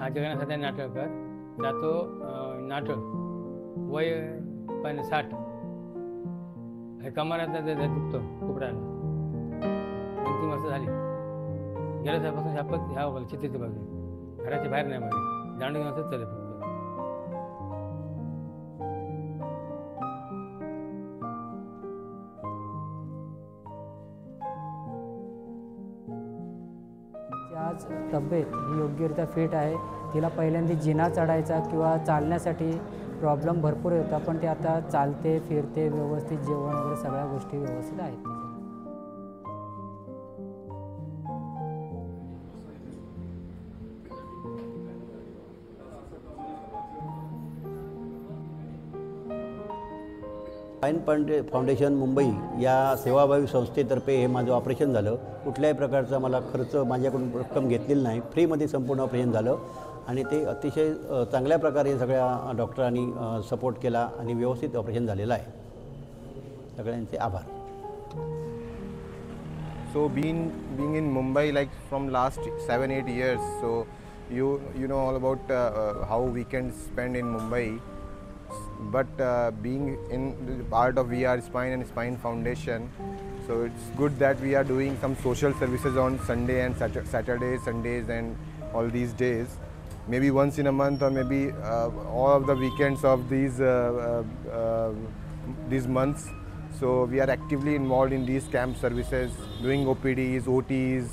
हा जगन्नाथ सध्या नाटककर जातो नाटक वय 60 हे कमानात दुखतो खूप राहिला 2-3 वर्ष झाली गेल्या सालपासून शापत ह्या बघा चित्तेचं बघा घराच्या बाहेर नाही बघा जाणून घेऊन असंच चालू फक्त. आज तब्येत ही योग्यरित्या फिट आहे. तिला पहिल्यांदा जिना चढायचा किंवा चालण्यासाठी प्रॉब्लेम भरपूर होता, पण ते आता चालते फिरते व्यवस्थित, जेवण वगैरे सगळ्या गोष्टी व्यवस्थित आहेत तिच्या. स्पाईन फाउंडेशन मुंबई या सेवाभावी संस्थेतर्फे हे माझं ऑपरेशन झालं. कुठल्याही प्रकारचा मला खर्च माझ्याकडून रक्कम घेतलेली नाही. फ्रीमध्ये संपूर्ण ऑपरेशन झालं आणि ते अतिशय चांगल्या प्रकारे सगळ्या डॉक्टरांनी सपोर्ट केला आणि व्यवस्थित ऑपरेशन झालेलं आहे. सगळ्यांचे आभार. So being in Mumbai like from last 7-8 years, so you know all about how weekends spend in Mumbai. But being in the part of VR Spine and Spine Foundation, so it's good that we are doing some social services on Sunday and Saturdays, Sundays and all these days. Maybe once in a month or maybe all of the weekends of these months. So we are actively involved in these camp services, doing OPDs, OTs,